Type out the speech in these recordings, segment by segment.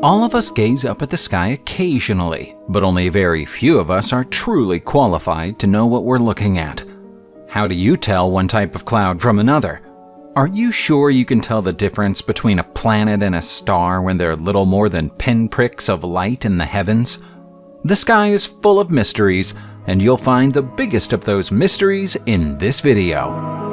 All of us gaze up at the sky occasionally, but only very few of us are truly qualified to know what we're looking at. How do you tell one type of cloud from another? Are you sure you can tell the difference between a planet and a star when they're little more than pinpricks of light in the heavens? The sky is full of mysteries, and you'll find the biggest of those mysteries in this video.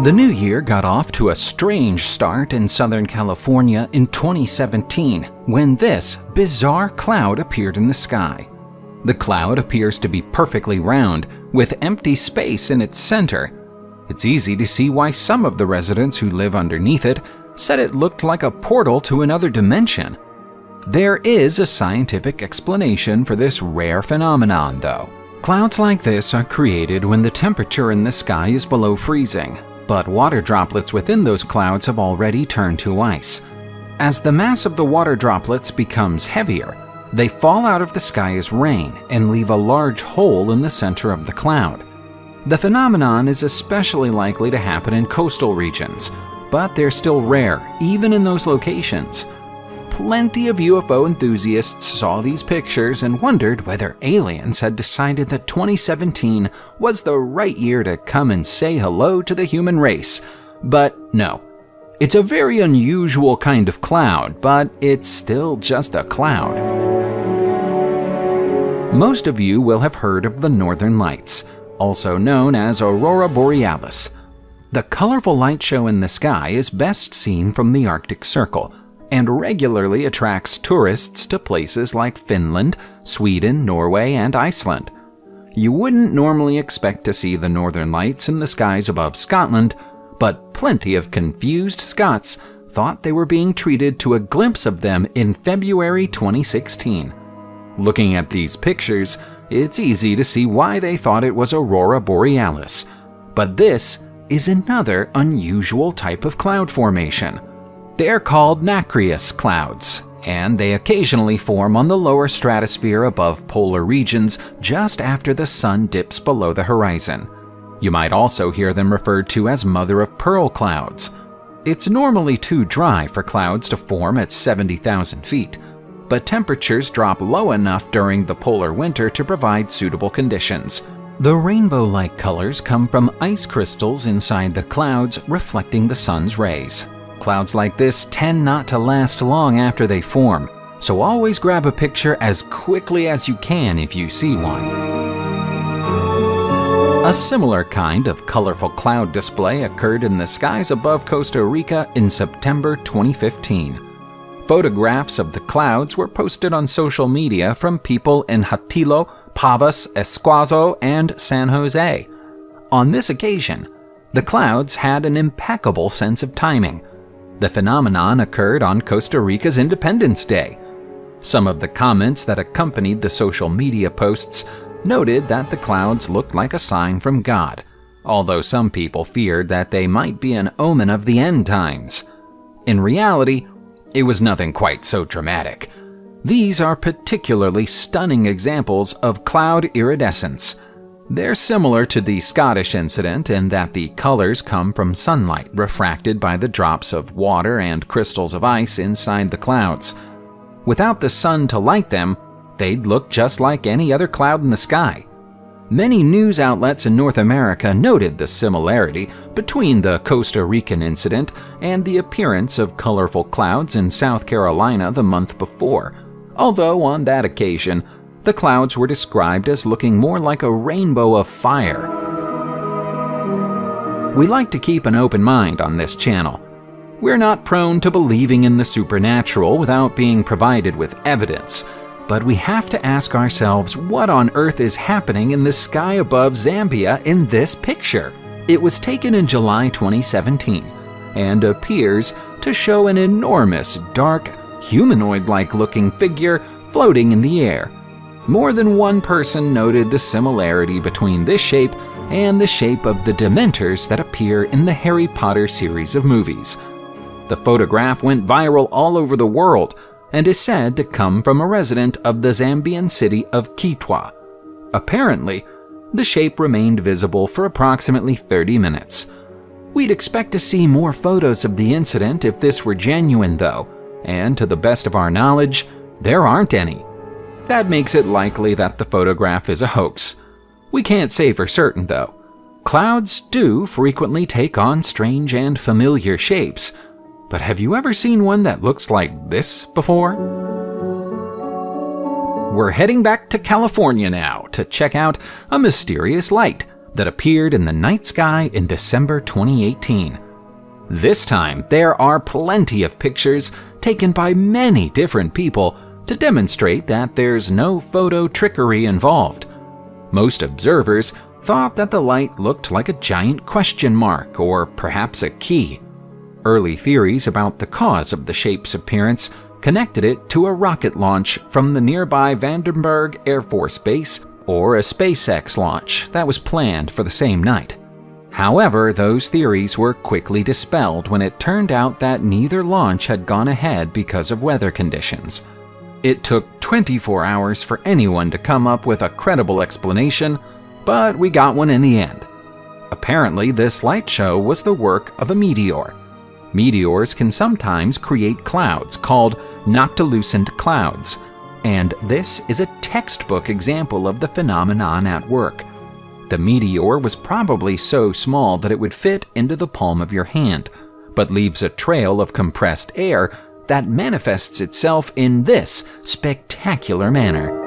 The new year got off to a strange start in Southern California in 2017 when this bizarre cloud appeared in the sky. The cloud appears to be perfectly round, with empty space in its center. It's easy to see why some of the residents who live underneath it said it looked like a portal to another dimension. There is a scientific explanation for this rare phenomenon, though. Clouds like this are created when the temperature in the sky is below freezing, but water droplets within those clouds have already turned to ice. As the mass of the water droplets becomes heavier, they fall out of the sky as rain and leave a large hole in the center of the cloud. The phenomenon is especially likely to happen in coastal regions, but they're still rare, even in those locations. Plenty of UFO enthusiasts saw these pictures and wondered whether aliens had decided that 2017 was the right year to come and say hello to the human race. But no. It's a very unusual kind of cloud, but it's still just a cloud. Most of you will have heard of the Northern Lights, also known as Aurora Borealis. The colorful light show in the sky is best seen from the Arctic Circle, and regularly attracts tourists to places like Finland, Sweden, Norway, and Iceland. You wouldn't normally expect to see the Northern Lights in the skies above Scotland, but plenty of confused Scots thought they were being treated to a glimpse of them in February 2016. Looking at these pictures, it's easy to see why they thought it was Aurora Borealis. But this is another unusual type of cloud formation. They're called nacreous clouds, and they occasionally form on the lower stratosphere above polar regions just after the sun dips below the horizon. You might also hear them referred to as mother-of-pearl clouds. It's normally too dry for clouds to form at 70,000 feet, but temperatures drop low enough during the polar winter to provide suitable conditions. The rainbow-like colors come from ice crystals inside the clouds reflecting the sun's rays. Clouds like this tend not to last long after they form, so always grab a picture as quickly as you can if you see one. A similar kind of colorful cloud display occurred in the skies above Costa Rica in September 2015. Photographs of the clouds were posted on social media from people in Hatillo, Pavas, Esquazo, and San Jose. On this occasion, the clouds had an impeccable sense of timing. The phenomenon occurred on Costa Rica's Independence Day. Some of the comments that accompanied the social media posts noted that the clouds looked like a sign from God, although some people feared that they might be an omen of the end times. In reality, it was nothing quite so dramatic. These are particularly stunning examples of cloud iridescence. They're similar to the Scottish incident in that the colors come from sunlight refracted by the drops of water and crystals of ice inside the clouds. Without the sun to light them, they'd look just like any other cloud in the sky. Many news outlets in North America noted the similarity between the Costa Rican incident and the appearance of colorful clouds in South Carolina the month before, although on that occasion, the clouds were described as looking more like a rainbow of fire. We like to keep an open mind on this channel. We're not prone to believing in the supernatural without being provided with evidence, but we have to ask ourselves what on earth is happening in the sky above Zambia in this picture. It was taken in July 2017 and appears to show an enormous, dark, humanoid-like looking figure floating in the air. More than one person noted the similarity between this shape and the shape of the Dementors that appear in the Harry Potter series of movies. The photograph went viral all over the world and is said to come from a resident of the Zambian city of Kitwa. Apparently, the shape remained visible for approximately 30 minutes. We'd expect to see more photos of the incident if this were genuine though, and to the best of our knowledge, there aren't any. That makes it likely that the photograph is a hoax. We can't say for certain, though. Clouds do frequently take on strange and familiar shapes, but have you ever seen one that looks like this before? We're heading back to California now to check out a mysterious light that appeared in the night sky in December 2018. This time, there are plenty of pictures taken by many different people to demonstrate that there's no photo trickery involved. Most observers thought that the light looked like a giant question mark or perhaps a key. Early theories about the cause of the shape's appearance connected it to a rocket launch from the nearby Vandenberg Air Force Base or a SpaceX launch that was planned for the same night. However, those theories were quickly dispelled when it turned out that neither launch had gone ahead because of weather conditions. It took 24 hours for anyone to come up with a credible explanation, but we got one in the end. Apparently, this light show was the work of a meteor. Meteors can sometimes create clouds called noctilucent clouds, and this is a textbook example of the phenomenon at work. The meteor was probably so small that it would fit into the palm of your hand, but leaves a trail of compressed air that manifests itself in this spectacular manner.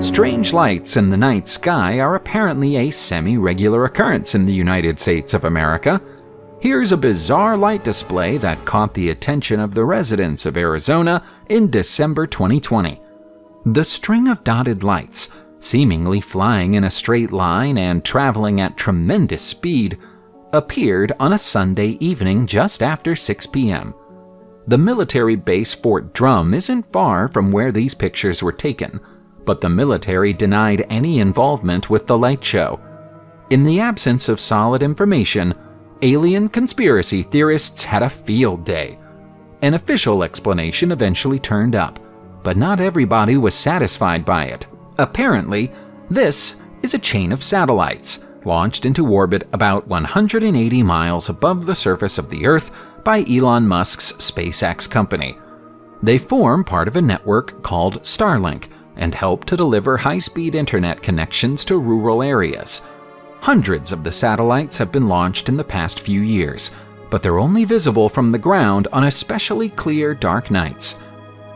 Strange lights in the night sky are apparently a semi-regular occurrence in the United States of America. Here's a bizarre light display that caught the attention of the residents of Arizona in December 2020. The string of dotted lights, seemingly flying in a straight line and traveling at tremendous speed, appeared on a Sunday evening just after 6 p.m. The military base Fort Drum isn't far from where these pictures were taken, but the military denied any involvement with the light show. In the absence of solid information, alien conspiracy theorists had a field day. An official explanation eventually turned up, but not everybody was satisfied by it. Apparently, this is a chain of satellites launched into orbit about 180 miles above the surface of the Earth by Elon Musk's SpaceX company. They form part of a network called Starlink and help to deliver high-speed internet connections to rural areas. Hundreds of the satellites have been launched in the past few years, but they're only visible from the ground on especially clear, dark nights.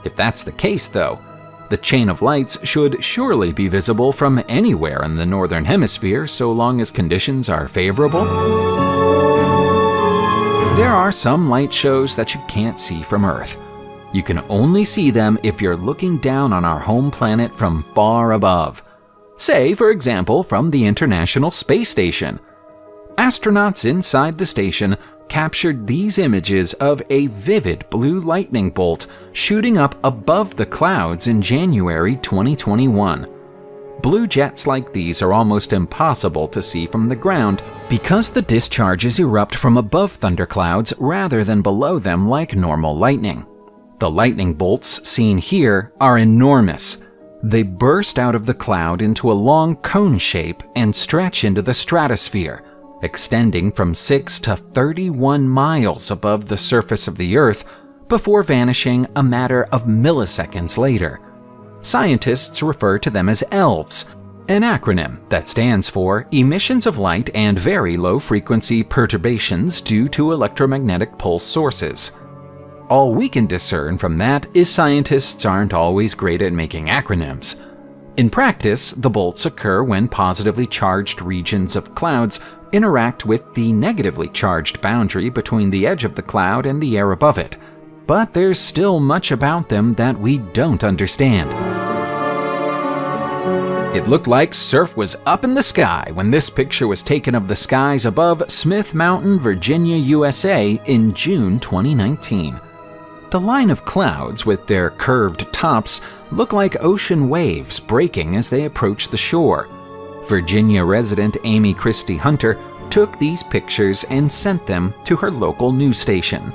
If that's the case, though, the chain of lights should surely be visible from anywhere in the Northern Hemisphere so long as conditions are favorable. There are some light shows that you can't see from Earth. You can only see them if you're looking down on our home planet from far above. Say, for example, from the International Space Station. Astronauts inside the station captured these images of a vivid blue lightning bolt shooting up above the clouds in January 2021. Blue jets like these are almost impossible to see from the ground because the discharges erupt from above thunderclouds rather than below them like normal lightning. The lightning bolts seen here are enormous. They burst out of the cloud into a long cone shape and stretch into the stratosphere, extending from 6 to 31 miles above the surface of the Earth before vanishing a matter of milliseconds later. Scientists refer to them as ELVs, an acronym that stands for Emissions of Light and Very Low Frequency Perturbations Due to Electromagnetic Pulse Sources. All we can discern from that is scientists aren't always great at making acronyms. In practice, the bolts occur when positively charged regions of clouds interact with the negatively charged boundary between the edge of the cloud and the air above it. But there's still much about them that we don't understand. It looked like surf was up in the sky when this picture was taken of the skies above Smith Mountain, Virginia, USA in June 2019. The line of clouds with their curved tops look like ocean waves breaking as they approach the shore. Virginia resident Amy Christie Hunter took these pictures and sent them to her local news station.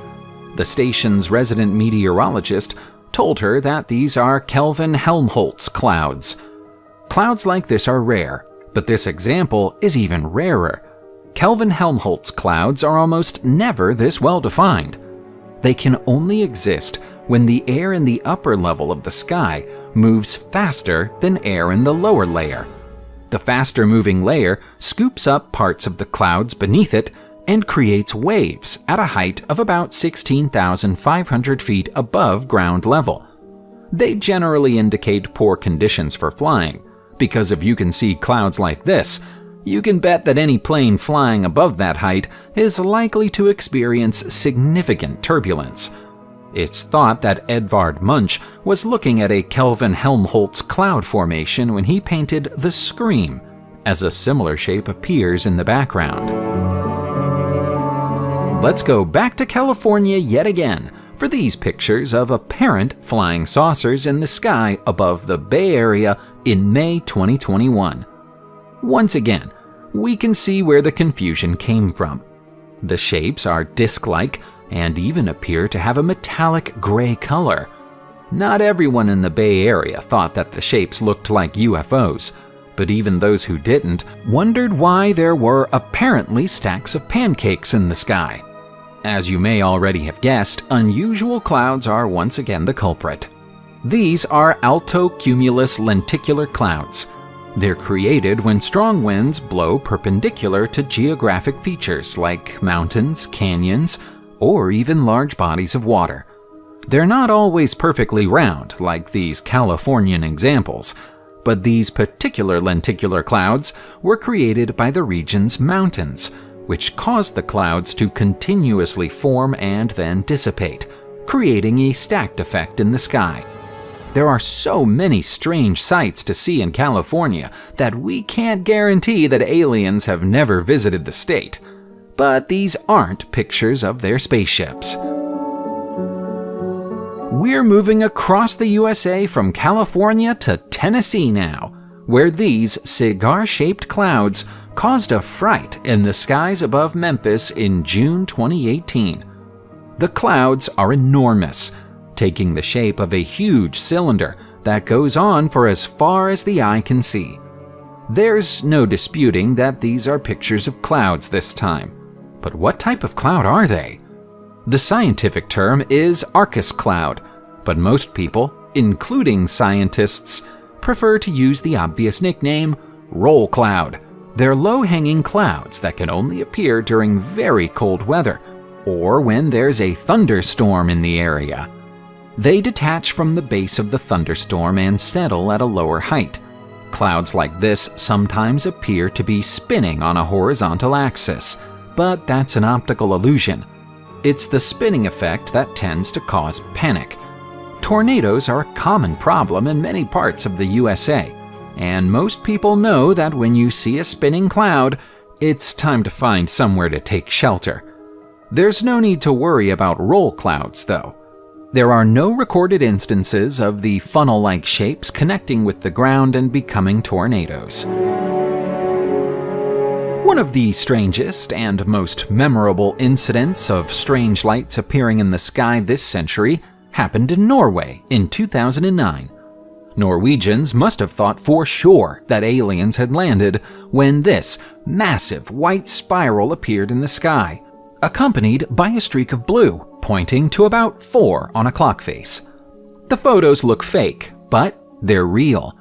The station's resident meteorologist told her that these are Kelvin Helmholtz clouds. Clouds like this are rare, but this example is even rarer. Kelvin Helmholtz clouds are almost never this well defined. they can only exist when the air in the upper level of the sky moves faster than air in the lower layer. The faster moving layer scoops up parts of the clouds beneath it and creates waves at a height of about 16,500 feet above ground level. They generally indicate poor conditions for flying, because if you can see clouds like this, you can bet that any plane flying above that height is likely to experience significant turbulence. It's thought that Edvard Munch was looking at a Kelvin Helmholtz cloud formation when he painted The Scream, as a similar shape appears in the background. Let's go back to California yet again for these pictures of apparent flying saucers in the sky above the Bay Area in May 2021. Once again, we can see where the confusion came from. The shapes are disc-like and even appear to have a metallic gray color. Not everyone in the Bay Area thought that the shapes looked like UFOs, but even those who didn't wondered why there were apparently stacks of pancakes in the sky. As you may already have guessed, unusual clouds are once again the culprit. These are altocumulus lenticular clouds. They're created when strong winds blow perpendicular to geographic features like mountains, canyons, or even large bodies of water. They're not always perfectly round, like these Californian examples, but these particular lenticular clouds were created by the region's mountains, which caused the clouds to continuously form and then dissipate, creating a stacked effect in the sky. There are so many strange sights to see in California that we can't guarantee that aliens have never visited the state. But these aren't pictures of their spaceships. We're moving across the USA from California to Tennessee now, where these cigar-shaped clouds caused a fright in the skies above Memphis in June 2018. The clouds are enormous, taking the shape of a huge cylinder that goes on for as far as the eye can see. There's no disputing that these are pictures of clouds this time. But what type of cloud are they? The scientific term is Arcus cloud, but most people, including scientists, prefer to use the obvious nickname roll cloud. They're low-hanging clouds that can only appear during very cold weather or when there's a thunderstorm in the area. They detach from the base of the thunderstorm and settle at a lower height. Clouds like this sometimes appear to be spinning on a horizontal axis, but that's an optical illusion. It's the spinning effect that tends to cause panic. Tornadoes are a common problem in many parts of the USA, and most people know that when you see a spinning cloud, it's time to find somewhere to take shelter. There's no need to worry about roll clouds, though. There are no recorded instances of the funnel-like shapes connecting with the ground and becoming tornadoes. One of the strangest and most memorable incidents of strange lights appearing in the sky this century happened in Norway in 2009. Norwegians must have thought for sure that aliens had landed when this massive white spiral appeared in the sky, accompanied by a streak of blue pointing to about 4 on a clock face. The photos look fake, but they're real.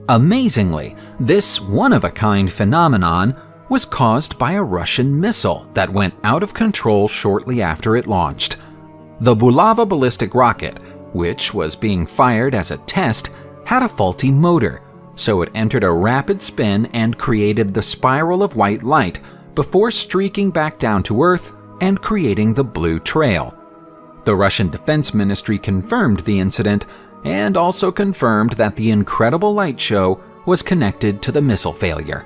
Amazingly, this one-of-a-kind phenomenon was caused by a Russian missile that went out of control shortly after it launched. The Bulava ballistic rocket, which was being fired as a test, had a faulty motor, so it entered a rapid spin and created the spiral of white light before streaking back down to Earth and creating the blue trail. The Russian Defense Ministry confirmed the incident and also confirmed that the incredible light show was connected to the missile failure.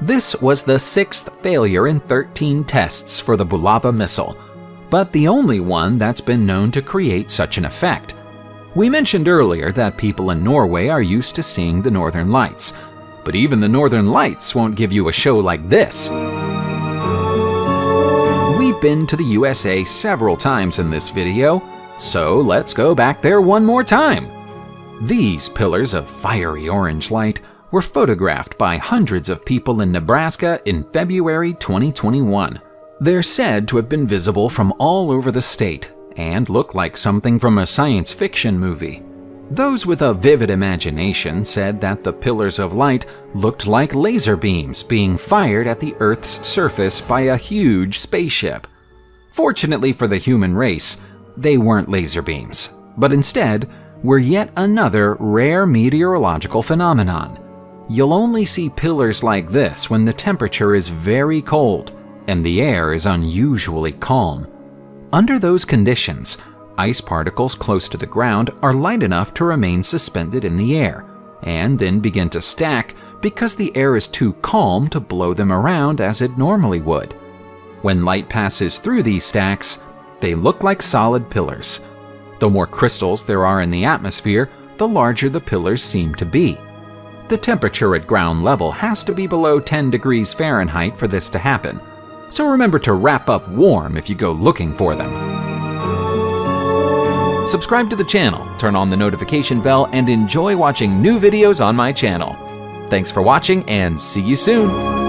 This was the 6th failure in 13 tests for the Bulava missile, but the only one that's been known to create such an effect. We mentioned earlier that people in Norway are used to seeing the Northern Lights, but even the Northern Lights won't give you a show like this. We've been to the USA several times in this video, so let's go back there one more time. These pillars of fiery orange light were photographed by hundreds of people in Nebraska in February 2021. They're said to have been visible from all over the state, and look like something from a science fiction movie. Those with a vivid imagination said that the pillars of light looked like laser beams being fired at the Earth's surface by a huge spaceship. Fortunately for the human race, they weren't laser beams, but instead were yet another rare meteorological phenomenon. You'll only see pillars like this when the temperature is very cold and the air is unusually calm. Under those conditions, ice particles close to the ground are light enough to remain suspended in the air, and then begin to stack because the air is too calm to blow them around as it normally would. When light passes through these stacks, they look like solid pillars. The more crystals there are in the atmosphere, the larger the pillars seem to be. The temperature at ground level has to be below 10 degrees Fahrenheit for this to happen, so remember to wrap up warm if you go looking for them. Subscribe to the channel, turn on the notification bell, and enjoy watching new videos on my channel. Thanks for watching, and see you soon!